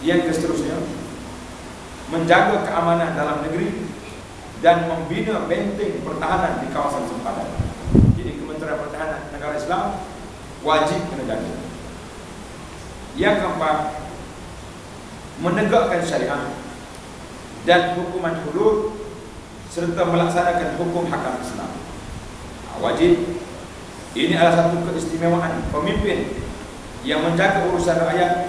Yang seterusnya, menjaga keamanan dalam negeri dan membina benteng pertahanan di kawasan sempadan. Jadi Kementerian Pertahanan Negara Islam wajib kena jaga. Yang keempat, menegakkan syariat dan hukuman hudud serta melaksanakan hukum hakam Islam. Wajib. Ini adalah satu keistimewaan pemimpin yang menjaga urusan rakyat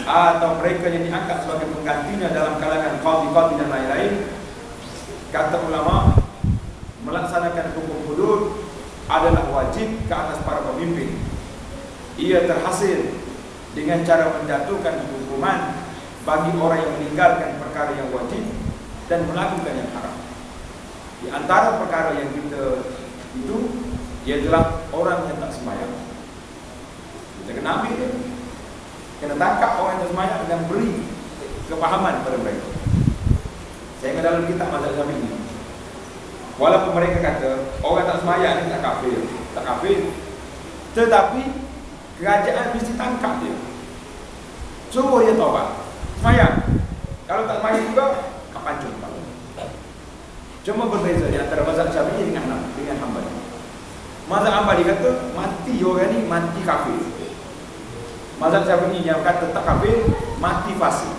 atau mereka yang diangkat sebagai penggantinya dalam kalangan qadhi-qadhi dan lain-lain. Kata ulama, melaksanakan hukum hudud adalah wajib ke atas para pemimpin. Ia terhasil dengan cara menjatuhkan hukuman bagi orang yang meninggalkan perkara yang wajib dan melakukan yang haram. Di antara perkara yang kita itu ialah orang yang tak sembahyang. Kita kena ambil dia, kena tangkap orang yang tak sembahyang dan beri kepahaman kepada mereka. Saya ingat dalam kitab mazhab Syafi'i, walaupun mereka kata orang tak sembahyang ni tak kafir, tetapi kerajaan mesti tangkap dia, suruh dia taubat, sembahyang. Kalau tak sembahyang juga, pancung. Cuma berbeza di antara mazhab Syafi'i dengan Hambali. Mazhab Hambali kata mati orang ni mati kafir. Mazhab Syafi'i yang kata tak kafir, mati fasik.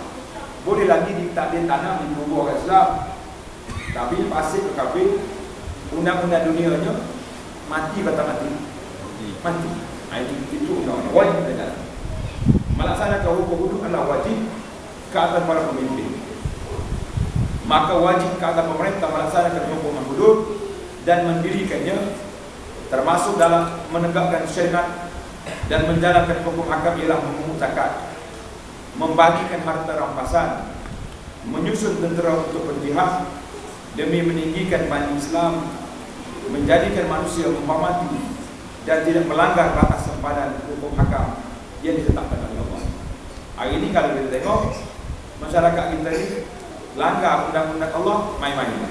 Boleh lagi ditakdir tanam di kubur orang Islam, tapi fasik ke kafir, undang-undang dunianya mati batal mati. Itu undang-undang wajib negara. Melaksanakan hukum hudud adalah wajib ke atas para pemimpin. Maka wajib ke atas pemerintah melaksanakan hukum hudud dan mendirikannya, termasuk dalam menegakkan syariat dan menjalankan hukum hakam ialah memungut zakat, membagikan harta rampasan, menyusun tentera untuk berjihad demi meninggikan Bani Islam, menjadikan manusia menghormati dan tidak melanggar batas sempadan hukum hakam yang ditetapkan oleh Allah. Hari ini kalau kita tengok masyarakat kita ini langgar undang-undang Allah, main-main.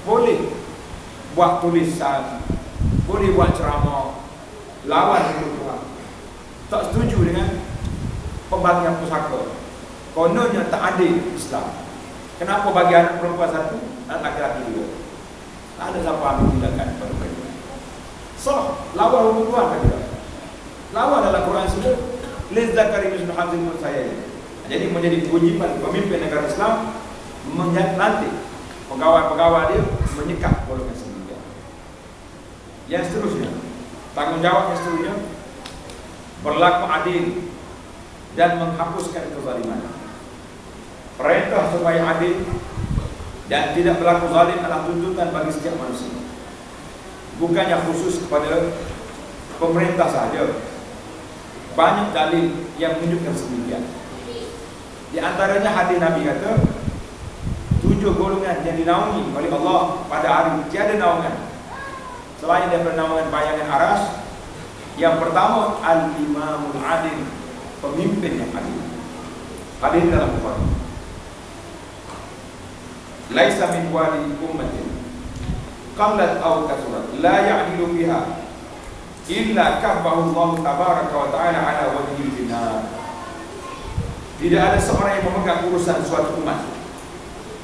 Boleh buat tulisan, boleh buat ceramah, lawan hukum Tuhan. Tak setuju dengan pembagian pusaka. Kononnya tak adil Islam. Kenapa bagi anak perempuan satu, anak laki-laki dua? Tak ada siapa ambil tindakan pada mereka. So, lawan hukum Tuhan kan tidak? Lawan dalam Quran sebut lizzakari mislu hadzil unsayyain. Jadi menjadi kewajiban pemimpin negara Islam melantik pegawai-pegawai dia menyekat golongan sendiri. Yang seterusnya, tanggungjawab yang seterusnya berlaku adil dan menghapuskan kezaliman. Perintah supaya adil dan tidak berlaku zalim adalah tuntutan bagi setiap manusia, bukannya khusus kepada pemerintah sahaja. Banyak dalil yang menunjukkan sedemikian. Di antaranya hadis Nabi kata 7 golongan yang dinaungi oleh Allah pada hari tiada naungan selain daripada naungan bayangan aras. Yang pertama, al-imamul adil, pemimpin yang adil. Hadis dalam Bukhari. Laisa min wali ummatin qallat aw kasurat la ya'dilu biha illa kabbahu Allah tabaraka wa ta'ala ala wajhil jinnah. Tidak ada seorang yang memegang urusan suatu umat,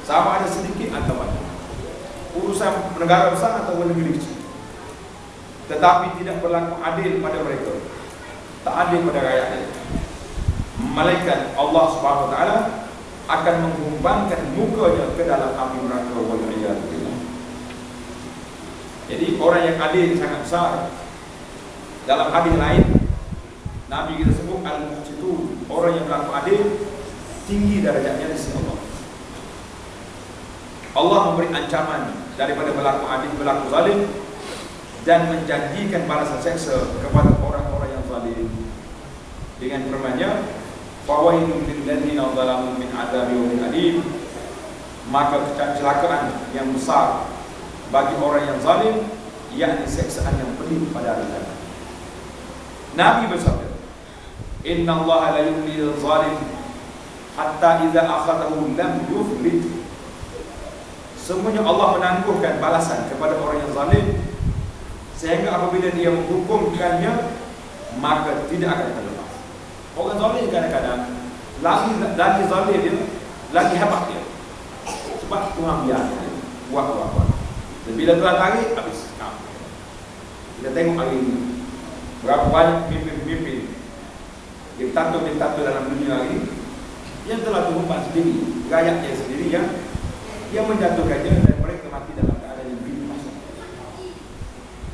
sama ada sedikit atau banyak, urusan negara besar atau negeri kecil, tetapi tidak berlaku adil pada mereka, tak adil pada rakyatnya, malaikat Allah Subhanahu wa taala akan mengumpankan mukanya ke dalam api neraka wal iyad billah. Jadi orang yang adil sangat besar. Dalam hadis lain Nabi kita sebut al-muqsitun, orang yang berlaku adil tinggi derajatnya di sisi Allah. Allah memberi ancaman daripada berlaku adil, berlaku zalim, dan menjanjikan balasan seksa kepada orang-orang yang zalim dengan firman-Nya, fawailul lil ladzina zalamu min adzabi yaumin alim. Maka kecelakaan yang besar bagi orang yang zalim, yakni seksaan yang pedih pada hari kiamat. Nabi bersabda, inna Allah la yumli al-zalim hatta idza akhadahu lam yuflit. Semuanya Allah menangguhkan balasan kepada orang yang zalim sehingga apabila dia menghukumkannya maka tidak akan terlepas. Orang zalim kadang-kadang lagi zalim dia, lagi hebat dia. Sebab Tuhan biar dia buat. Dan bila Tuhan tarik, habis. Kita tengok hari ini berapa banyak pemimpin diktator dalam dunia ini yang telah tumpah sendiri, rakyatnya sendiri yang menjatuhkannya dan mereka mati dalam keadaan yang bingung masa.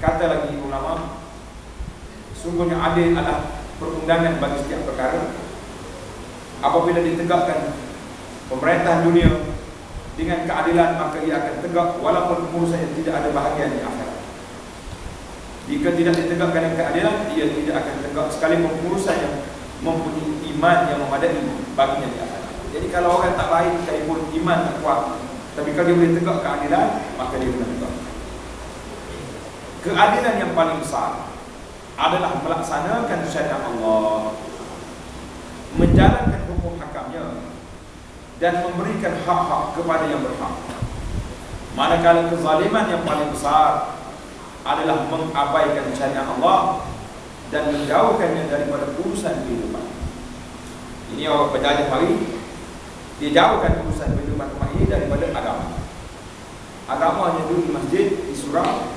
Kata lagi ulama, sungguhnya adil adalah perundangan bagi setiap perkara. Apabila ditegakkan pemerintah dunia dengan keadilan, maka ia akan tegak walaupun pengurusan yang tidak ada bahagian di akhirat. Jika tidak ditegakkan dengan keadilan, ia tidak akan tegak sekalipun pengurusan yang mempunyai iman yang memadai baginya di akhirat. Jadi kalau orang tak baik sekalipun iman tak kuat, tapi kalau dia boleh tegak keadilan, maka dia kena tegak. Keadilan yang paling besar adalah melaksanakan syariat Allah, menjalankan hukum hakamnya, dan memberikan hak-hak kepada yang berhak. Manakala kezaliman yang paling besar adalah mengabaikan syariat Allah dan menjauhkannya daripada urusan kehidupan. Ini orang penjajah mari, dia jauhkan urusan kehidupan umat ini daripada agama. Agama hanya duduk di masjid, di surau,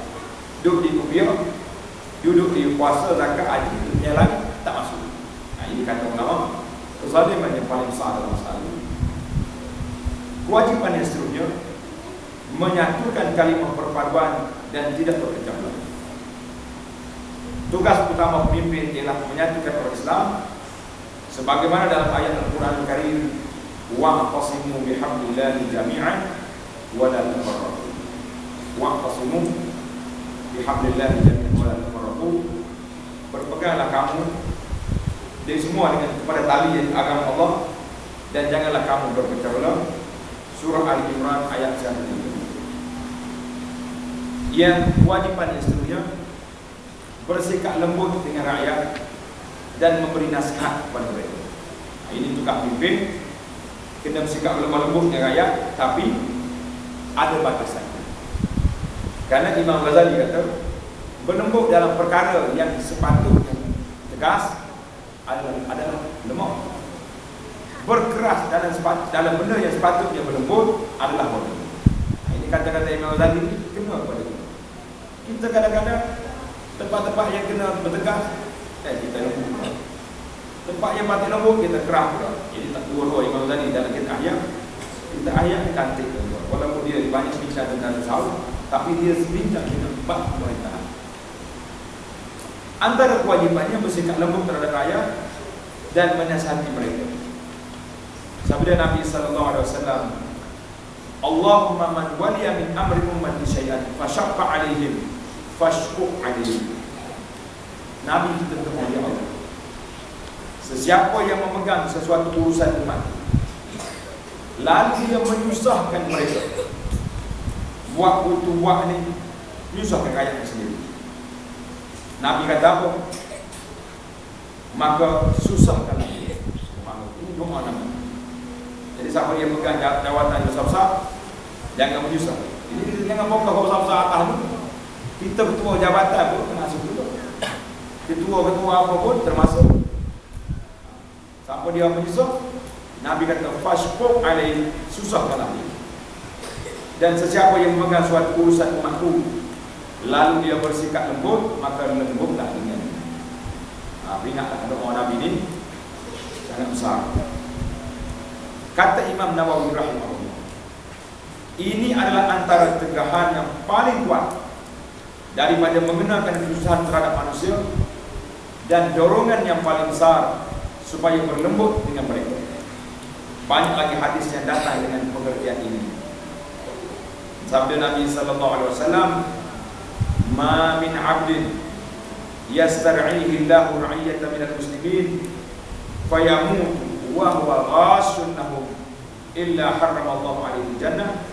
duduk di kubiah, duduk di puasa, zakat, haji, yang lain tak masuk. Ini kata ulama, kezaliman yang paling besar dalam masalah ini. Kewajipan yang seterusnya menyatukan kalimah perpaduan dan tidak berpecah belah. Tugas utama pemimpin ialah menyatukan orang Islam sebagaimana dalam ayat Al-Quran Al-Karim, wa'tasimu bihablillahi jami'an wa la tafarraqu. Wa'tasimu bihablillahi jami'an wa la tafarraqu. Berpeganglah kamu dari semua dengan kepada tali agama Allah dan janganlah kamu berpecah belah. Surah Al-Imran ayat 1. Yang kewajipan yang seterusnya bersikap lembut dengan rakyat dan memberi nasihat kepada mereka. Ini tugas pemimpin, kena bersikap lemah lembut dengan rakyat, tapi ada batasan. Karena Imam Ghazali kata, berlembut dalam perkara yang sepatutnya tegas adalah lemah. Berkeras dalam benda yang sepatutnya berlembut adalah bodoh. Ini kata-kata Imam Ghazali kena kepada kita. Kita kadang-kadang tempat-tempat yang kena bertegas, kita lembut. Tempat yang mati lembut, kita keras pula. Jadi tak dua-dua Imam Ghazali dalam kitab ayat cantik. Walaupun dia banyak bincang tentang tasawuf, tapi dia bincang dengan bab pemerintahan. Antara kewajibannya bersikap lembut terhadap rakyat dan menasihati mereka. Sabda Nabi sallallahu alaihi wasallam, Allahumma man waliya min amri ummati syai'an fashaqqa 'alaihim fashquq 'alaihim. Nabi kita berdoa, ya Allah, sesiapa yang memegang sesuatu urusan umat lalu dia menyusahkan mereka, buat ni menyusahkan rakyatnya sendiri, Nabi kata apa? Maka susahkanlah dia. Ini doa Nabi. Jadi siapa yang pegang jawatan yang besar-besar, jangan menyusah. Jadi jangan bongkar besar-besar atas tu. Kita ketua jabatan pun termasuk juga. Ketua-ketua apa pun termasuk. Siapa dia menyusah, Nabi kata fashquq alaihi, susahkanlah dia. Dan sesiapa yang memegang suatu urusan umatku lalu dia bersikap lembut, maka lembutlah dengan. Ingatlah doa Nabi ini sangat besar. Kata Imam Nawawi rahimahullah, ini adalah antara tegahan yang paling kuat daripada mengenakan kesusahan terhadap manusia dan dorongan yang paling besar supaya berlembut dengan mereka. Banyak lagi hadis yang datang dengan pengertian ini. Sabda Nabi sallallahu alaihi wasallam, "Ma min 'abdin yastar'ihi Allahu ra'iyatan minal muslimin fayamutu wa huwa ghashun lahum illa harrama Allahu alaihi jannah."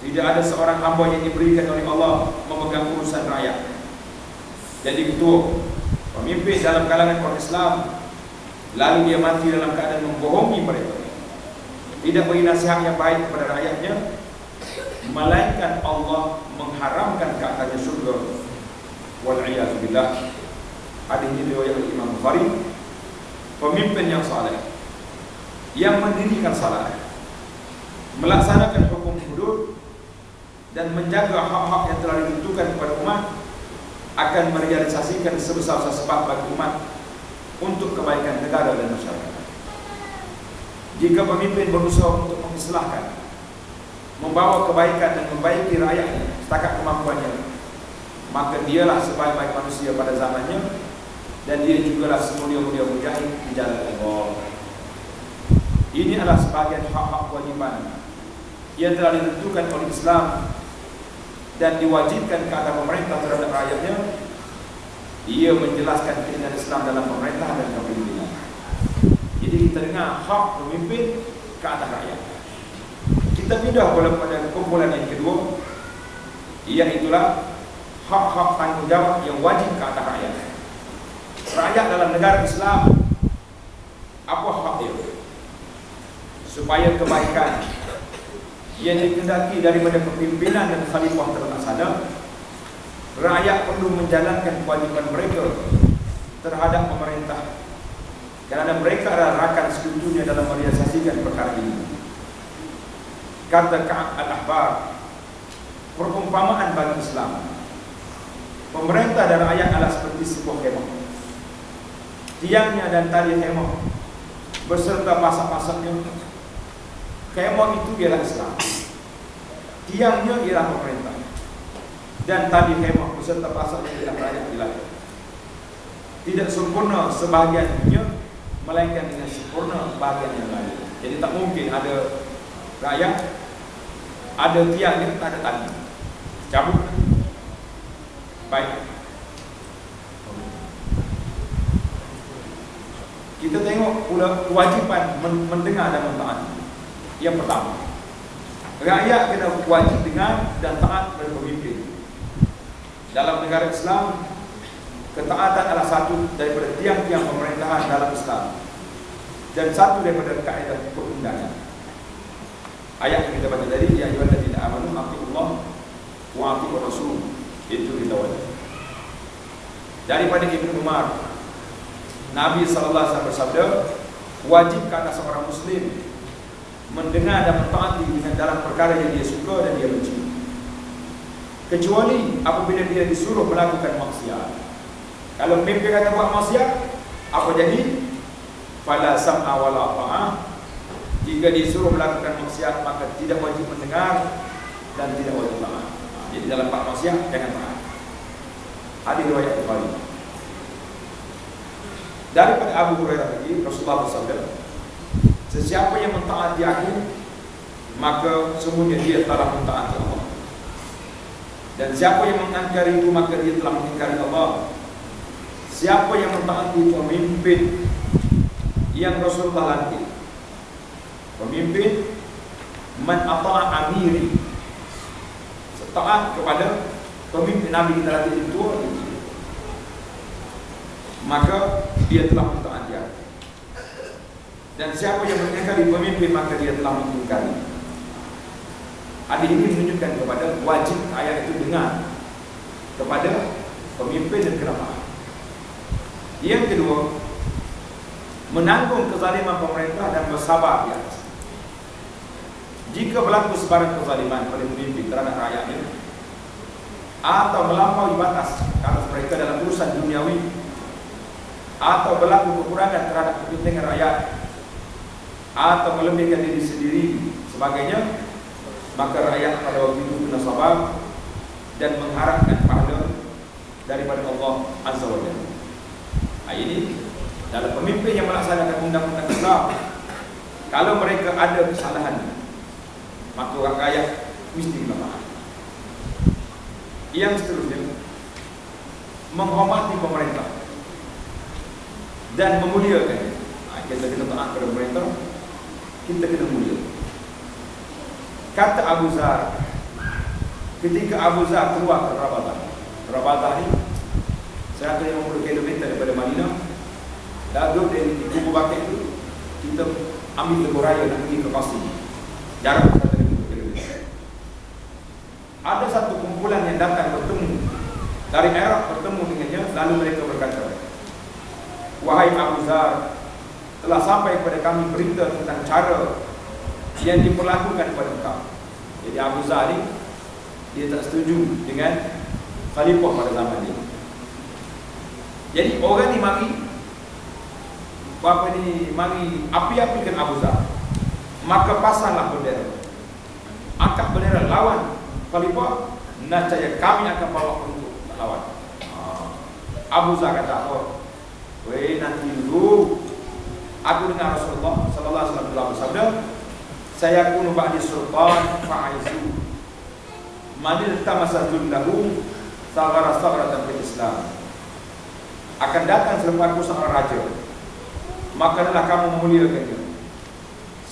Tidak ada seorang hamba yang diberikan oleh Allah memegang urusan rakyat, jadi ketua, pemimpin dalam kalangan orang Islam, lalu dia mati dalam keadaan membohongi mereka, tidak beri nasihat yang baik kepada rakyatnya, malaikat Allah mengharamkan ke atasnya surga. Wal'iyadu billah. Hadis ini riwayat Imam Bukhari. Pemimpin yang saleh yang mendirikan salat, melaksanakan hukum hudud, dan menjaga hak-hak yang telah ditentukan kepada umat, akan merealisasikan sebesar sebab bagi umat untuk kebaikan negara dan masyarakat. Jika pemimpin berusaha untuk mengislahkan, membawa kebaikan dan membaiki rakyatnya setakat kemampuannya, maka dialah sebaik-baik manusia pada zamannya, dan dia jugalah semulia-mulia mujahid di jalan Allah. Ini adalah sebagian hak-hak kewajiban yang telah ditentukan oleh Islam dan diwajibkan ke atas pemerintah terhadap rakyatnya. Ia menjelaskan keinginan Islam dalam pemerintah dan kepemimpinan. Jadi kita dengar hak pemimpin ke atas rakyat. Kita pindah pada kumpulan yang kedua, iaitulah hak-hak tanggungjawab yang wajib ke atas rakyat. Rakyat dalam negara Islam, apa hak dia? Supaya kebaikan yang dikehendaki daripada kepimpinan dan khalifah terlaksana, rakyat perlu menjalankan kewajiban mereka terhadap pemerintah, kerana mereka adalah rakan sekutunya dalam merealisasikan perkara ini. Kata Ka'ab al-Ahbar, perumpamaan bagi Islam, pemerintah dan rakyat adalah seperti sebuah kemah. Tiangnya dan tali kemah beserta pasak-pasaknya. Kemah itu ialah Islam, tiangnya ialah pemerintah, dan tali kemah beserta pasaknya ialah rakyat ilahi. Tidak sempurna sebahagiannya, melainkan dengan sempurna bahagian yang lain. Jadi tak mungkin ada rakyat, ada tiangnya, tak ada tali, cabut. Baik, kita tengok pula kewajiban mendengar dan mentaati. Yang pertama, rakyat kena wajib dengar dan taat kepada pemimpin. Dalam negara Islam, ketaatan adalah satu daripada tiang-tiang pemerintahan dalam Islam, dan satu daripada kaedah perundangan. Ayat yang kita baca tadi, ya ayyuhalladzina amanu atiiullah wa atiiur rasul, itu kita wajib. Daripada Ibnu Umar, Nabi SAW bersabda, wajib ke atas seorang muslim mendengar dan mentaati dengan dalam perkara yang dia suka dan dia benci, kecuali apabila dia disuruh melakukan maksiat. Kalau pemimpin kata buat maksiat, apa jadi? Fala sam'a wala ta'ah. Jika disuruh melakukan maksiat, maka tidak wajib mendengar dan tidak wajib taat. Jadi dalam bab maksiat jangan taat. Hadis riwayat Bukhari. Daripada Abu Hurairah lagi, Rasulullah SAW, sesiapa yang mentaati aku, maka semuanya dia telah mentaati Allah. Dan siapa yang mengingkari itu, maka dia telah mengingkari Allah. Siapa yang mentaati pemimpin yang Rasulullah lantik, pemimpin, man ata'a amiri, taat kepada pemimpin Nabi kita lantik itu, maka dia telah mentaati aku. Dan siapa yang mengingkari pemimpin, maka dia telah mengingkari. Hadis ini menunjukkan kepada wajib ayat itu dengar kepada pemimpin dan kerabat. Yang kedua, menanggung kezaliman pemerintah dan bersabar di atas. Jika berlaku sebarang kezaliman oleh pemimpin terhadap rakyatnya, atau melampaui batas ke atas mereka dalam urusan duniawi, atau berlaku kekurangan terhadap kepentingan rakyat, atau melebihkan diri sendiri sebagainya, maka rakyat pada waktu itu kena sabar dan mengharapkan pahala daripada Allah Azza wa Jalla. Ini dalam pemimpin yang melaksanakan undang-undang Islam, kalau mereka ada kesalahan, maka rakyat mesti kena taat. Yang seterusnya, menghormati pemerintah dan memuliakan. Kita kena taat kepada pemerintah, kita kena mulia. Kata Abu Zar, ketika Abu Zar keluar ke Rabadah ni 150 km daripada Madinah, lalu dari Kubu Bakar itu kita ambil Lebuh Raya nak pergi ke Qasri, jarak 150 km. Ada satu kumpulan yang datang bertemu dari Iraq, bertemu dengannya, lalu mereka berkata, wahai Abu Zar, telah sampai kepada kami berita tentang cara yang diperlakukan kepada engkau. Jadi Abu Zar ni dia tak setuju dengan khalifah pada zaman dia. Jadi orang ni mari api-apikan Abu Zar. Maka pasanglah bendera, angkat bendera lawan khalifah, nescaya kami akan bawa untuk lawan. Abu Zar kata, oh, weh nanti dulu. Aku dengar Rasulullah sallallahu alaihi wasallam bersabda, saya kunu ba'di sultan fa'aizu manil tamasajul lahu saghara-sagharatan fil Islam. Akan datang selepasku seorang raja, maka hendaklah kamu memuliakannya.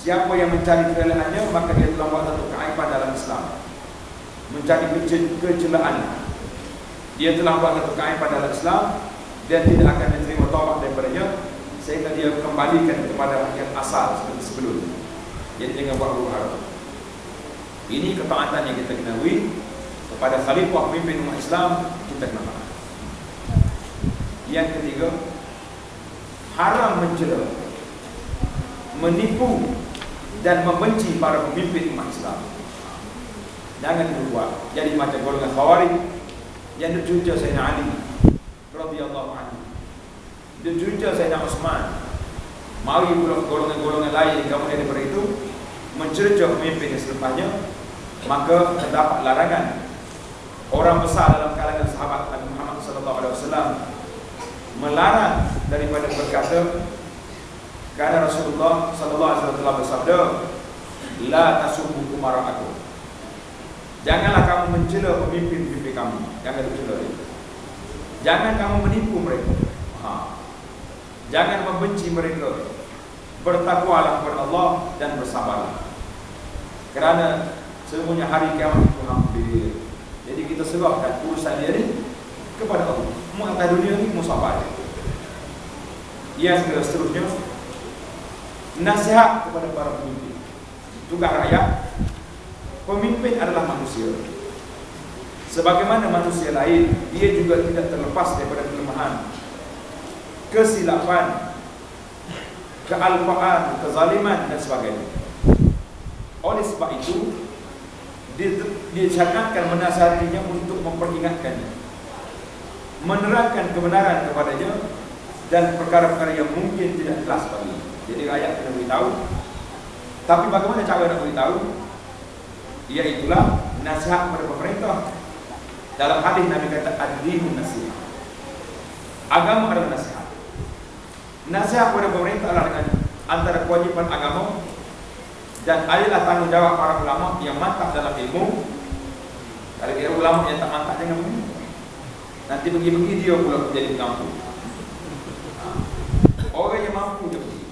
Siapa yang mencari kecelaannya, maka dia telah buat satu keaiban dalam Islam. Mencari kecelaan, dia telah buat satu keaiban dalam Islam dan tidak akan diterima taubat daripadanya, sehingga dia kembalikan kepada yang asal seperti sebelum. Jadi jangan buat huru-hara. Ini ketaatan yang kita kenali kepada khalifah pemimpin umat Islam, kita kena taat. Yang ketiga, haram mencela, menipu dan membenci para pemimpin umat Islam. Jangan dibuat jadi macam golongan Khawarij yang dicuca Sayyidina Ali radhiyallahu anhu, dicuca Sayyidina Utsman. Mari pula golongan-golongan lain kemudian daripada itu mencerca pemimpin yang selepasnya, maka terdapat larangan. Orang besar dalam kalangan sahabat Nabi Muhammad sallallahu alaihi wasallam melarang daripada berkata, kerana Rasulullah sallallahu alaihi wasallam telah bersabda, la tasubbu umara'akum. Janganlah kamu mencela pemimpin-pemimpin kamu, jangan mencela dia. Jangan kamu menipu mereka. Jangan membenci mereka. Bertakwalah kepada Allah dan bersabarlah. Kerana semuanya hari kiamat itu hampir. Jadi kita serahkan urusan dia ni kepada Allah. Mu atas dunia ni mu sabar. Yang seterusnya, nasihat kepada para pemimpin. Tugas rakyat, pemimpin adalah manusia. Sebagaimana manusia lain, dia juga tidak terlepas daripada kelemahan, kesilapan, kealpaan, kezaliman dan sebagainya. Oleh sebab itu, disyariatkan menasihatinya untuk memperingatkannya, menerangkan kebenaran kepadanya dan perkara-perkara yang mungkin tidak jelas baginya. Jadi rakyat kena beritahu. Tapi bagaimana cara nak beritahu? Iaitulah nasihat kepada pemerintah. Dalam hadis Nabi kata ad-dinu nasihat. Agama adalah nasihat. Nasihat kepada pemerintah adalah dengan antara kewajipan agama dan adalah tanggungjawab para ulama yang mantap dalam ilmu. Kalau kira ulama yang tak mantap jangan begini. Nanti pergi-pergi dia pula jadi pengampu. Orang yang mampu dia pergi.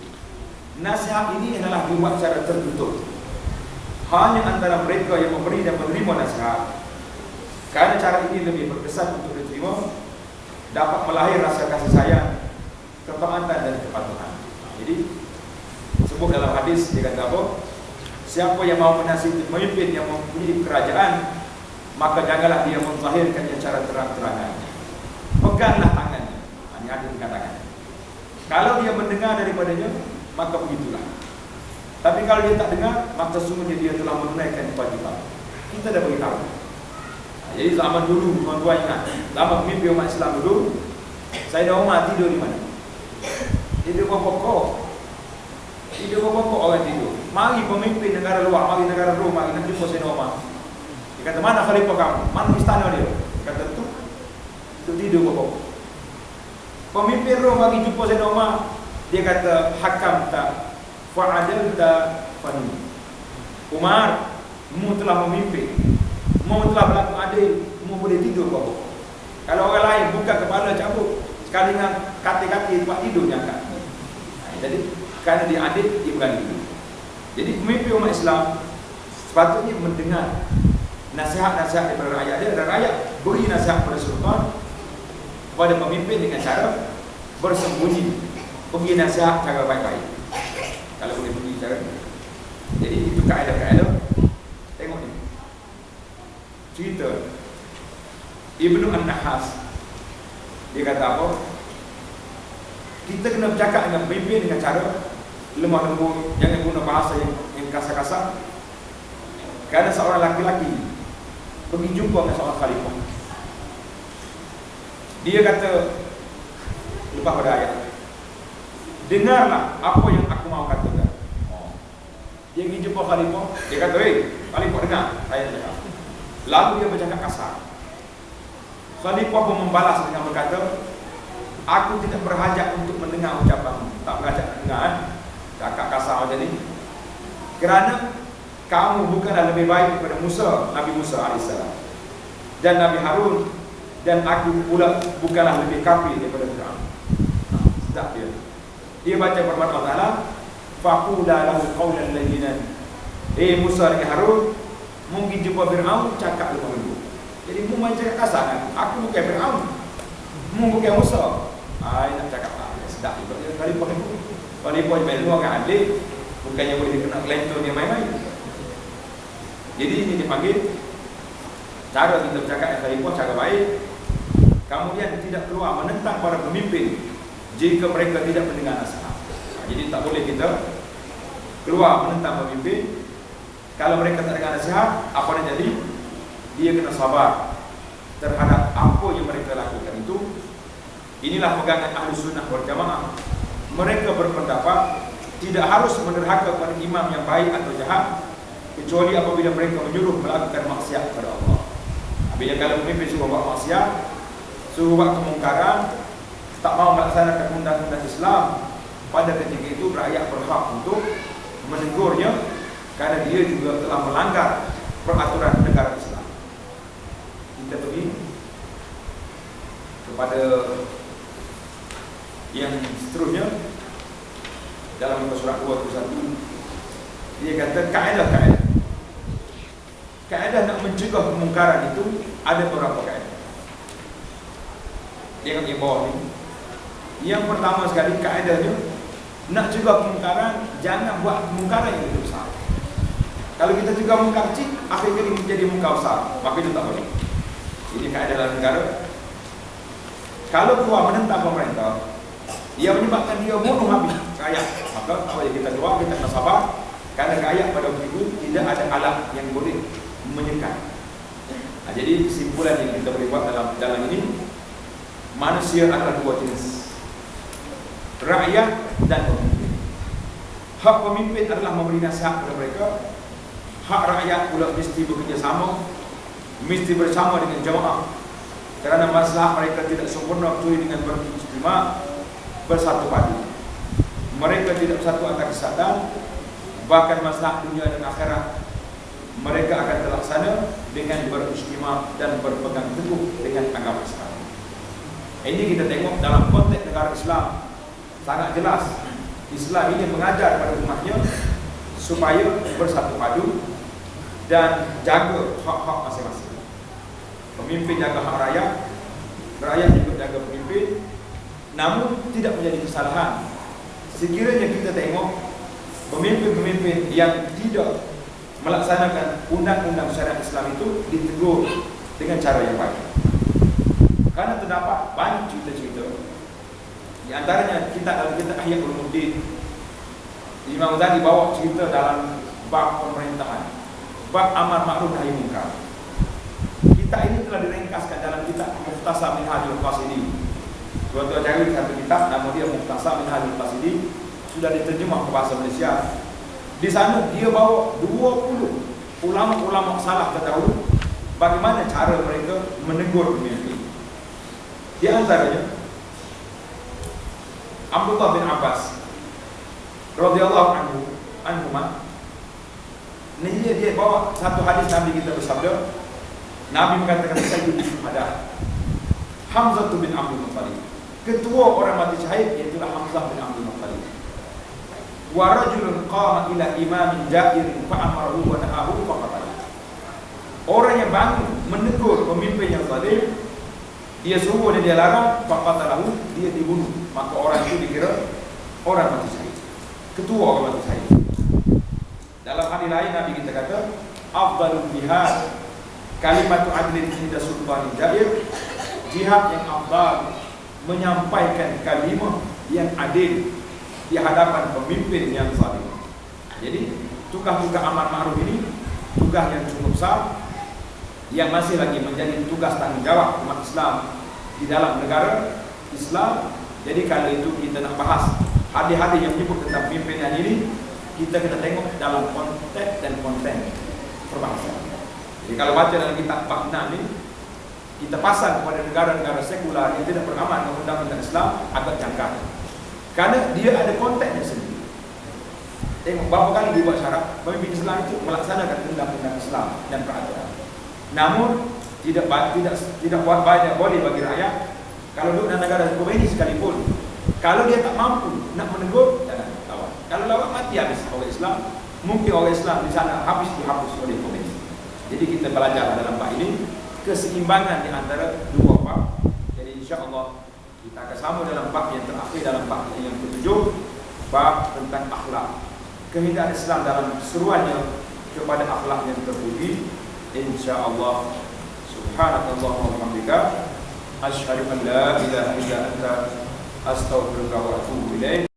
Nasihat ini adalah dibuat secara tertutup. Hanya antara mereka yang memberi dan menerima nasihat. Kerana cara ini lebih berkesan untuk diterima, dapat melahir rasa kasih sayang, ketaatan dan kepatuhan. Jadi sebut dalam hadis dia kata apa? Siapa yang mahu menasihati pemimpin yang mempunyai kerajaan, maka janganlah dia menzahirkannya secara terang-terangan. Peganglah tangannya. Ini ada dikatakan. Kalau dia mendengar daripadanya, maka begitulah. Tapi kalau dia tak dengar, maka sesungguhnya dia telah menunaikan kewajipan. Kita dah beritahu. Jadi zaman dulu, tuan-tuan ingat, zaman pemimpin umat Islam dulu, Sayyidina Umar tidur di mana? Tidur pokok. Tidur pokok orang tidur. Mari pemimpin negara luar, mari negara luar, mari nak jumpa Sayyidina Umar. Dia kata, mana khalifah kamu? Mana istana dia? Dia kata, tu tidur pokok. Pemimpin Rom bagi jumpa Sayyidina Umar, dia kata, hakam tak, fa'adil tak, fani. Umar, mu telah memimpin, mu telah berlaku adil, mu boleh tidur pokok. Kalau orang lain buka kepala cabut, sekali dengan kaki-kaki tempat tidur dia angkat. Jadi kerana dia adil, dia berani tidur. Jadi pemimpin umat Islam sepatutnya mendengar nasihat-nasihat daripada rakyat dia, dan rakyat beri nasihat kepada sultan, kepada pemimpin dengan cara bersembunyi, pergi nasihat cara baik-baik. Kalau boleh pergi cara ni. Jadi itu kaedah-kaedah. Tengok ni cerita Ibnu An-Nahas. Dia kata apa? Kita kena bercakap dengan pemimpin dengan cara lemah lembut, jangan guna bahasa yang kasar-kasar. Karena seorang laki-laki pergi jumpa dengan seorang khalifah. Dia kata, lepas pada ayat, dengarlah apa yang aku mau katakan. Dia pergi jumpa khalifah. Dia kata, khalifah dengar saya cakap. Lalu dia bercakap kasar. Khalifah pun membalas dengan berkata, aku tidak berhajat untuk mendengar ucapanmu. Tak berhajat mendengar cakap kasar macam ni. Kerana kamu bukanlah lebih baik daripada Musa, Nabi Musa AS, dan Nabi Harun, dan aku pula bukanlah lebih kafir daripada Fir'aun. Sedap dia. Dia baca firman Allah Ta'ala, faqula lahu qawlan layyinan. Musa dan Harun, mungkin jumpa Fir'aun, cakap lebih dulu. Jadi mu main cakap kasar kan? Aku bukan Fir'aun, mu bukan Musa. Nak cakap sedap juga. Khalifah ni orang adil, bukannya boleh kena lentur dia main-main. Jadi ini dipanggil cara kita bercakap dengan khalifah, cara baik. Kemudian tidak keluar menentang para pemimpin jika mereka tidak mendengar nasihat. Jadi tak boleh kita keluar menentang pemimpin kalau mereka tak dengar nasihat. Apa yang jadi? Dia kena sabar terhadap apa yang mereka lakukan itu. Inilah pegangan Ahli Sunnah wal Jamaah. Mereka berpendapat tidak harus menerhaka kepada imam yang baik atau jahat, kecuali apabila mereka menyuruh melakukan maksiat kepada Allah. Bila kalau pemimpin suruh buat maksiat, suruh buat kemungkaran, tak mau melaksanakan undang-undang Islam, pada ketika itu rakyat berhak untuk menegurnya, kerana dia juga telah melanggar peraturan negara Islam. Kita pergi kepada yang seterusnya dalam muka surat 21. Dia kata kaedah nak mencegah kemungkaran itu ada beberapa kaedah. Dia kata bawah ni. Yang pertama sekali kaedahnya, nak cegah kemungkaran, jangan buat kemungkaran yang lebih besar. Kalau kita cegah mungkar kecil, akhirnya ini menjadi mungkar besar, maka itu tak boleh. Ini kaedah dalam negara. Kalau keluar menentang pemerintah, ia menyebabkan dia bunuh habis rakyat, maka apa yang kita keluar, kita kena sabar. Kerana rakyat pada waktu itu tidak ada alat yang boleh menyekat. Jadi kesimpulan yang kita boleh buat dalam ini, manusia adalah dua jenis, rakyat dan pemimpin. Hak pemimpin adalah memberi nasihat kepada mereka. Hak rakyat pula mesti bekerjasama, mesti bersama dengan jamaah. Kerana masalah mereka tidak sempurna kecuali dengan beristimewa, bersatu padu. Mereka tidak bersatu atas kesatuan. Bahkan masalah dunia dan akhirat mereka akan terlaksana dengan beristimewa dan berpegang teguh dengan agama Islam. Ini kita tengok dalam konteks negara Islam sangat jelas. Islam ini mengajar pada umatnya supaya bersatu padu dan jaga hak-hak masing-masing. Pemimpin jaga hak rakyat, rakyat juga jaga pemimpin. Namun tidak menjadi kesalahan sekiranya kita tengok pemimpin-pemimpin yang tidak melaksanakan undang-undang syariat Islam itu ditegur dengan cara yang baik. Karena terdapat banyak cerita-cerita. Di antaranya kita Ihya Ulumuddin, Imam Ghazali bawa cerita dalam bab pemerintahan, bab amar ma'ruf nahi munkar. Kita ini telah diringkaskan dalam kitab Mukhtasar Minhajul Qasidin. Tuan-tuan cari satu kitab, nama dia Mukhtasar Minhajul Qasidin, sudah diterjemah ke bahasa Malaysia. Di sana dia bawa 20 ulama-ulama salah terdahulu, bagaimana cara mereka menegur pemimpin. Di antaranya Abdullah bin Abbas radhiyallahu anhuma. Ini dia bawa satu hadis Nabi kita bersabda. Nabi mengatakan Sayyidul Syuhada Hamzah bin Abdul Muttalib, ketua orang mati syahid, iaitu Hamzah bin Abdul Muttalib. Wa rajulun qama ila imamin jairin fa amarahu wa nahahu fa qatala. Orang yang bangun menegur pemimpin yang zalim, dia suruh dan dia larang, fa qatalahu, dia dibunuh. Maka orang itu dikira orang mati syahid, ketua orang mati syahid. Dalam hadis lain Nabi kita kata, afdalul jihad kalimatu adlin inda sultanin jair. Jihad yang afdal menyampaikan kalimah yang adil di hadapan pemimpin yang zalim. Jadi tugas-tugas amar ma'ruf ini tugas yang cukup besar, yang masih lagi menjadi tugas tanggung jawab umat Islam di dalam negara Islam. Jadi kalau itu kita nak bahas hadis-hadis yang menyebut tentang pimpinan ini, kita tengok dalam konteks dan konten perbangsa. Jadi kalau baca dalam kitab bab 6 ini, kita pasang kepada negara-negara sekular yang tidak beramal dengan undang-undang Islam agak janggal, karena dia ada konteksnya sendiri. Tengok berapa kali dibuat syarat pemimpin Islam itu melaksanakan undang-undang Islam dan peraturan. Namun tidak banyak boleh bagi rakyat kalau duduk dalam negara komunis sekalipun, kalau dia tak mampu nak menegur, jangan lawan. Kalau lawan mati habis orang Islam. Mungkin orang Islam di sana habis dihapus oleh komunis. Jadi kita belajar dalam bab ini keseimbangan di antara dua bab. Jadi insya-Allah kita akan sama dalam bab yang terakhir, dalam bab yang ke-7, bab tentang akhlak. Kehendak Islam dalam seruannya kepada akhlak yang terpuji. Insya-Allah. Subhanakallah wa bihamdika asyhadu an la ilaha illa anta astaghfiruka wa atubu ilaik.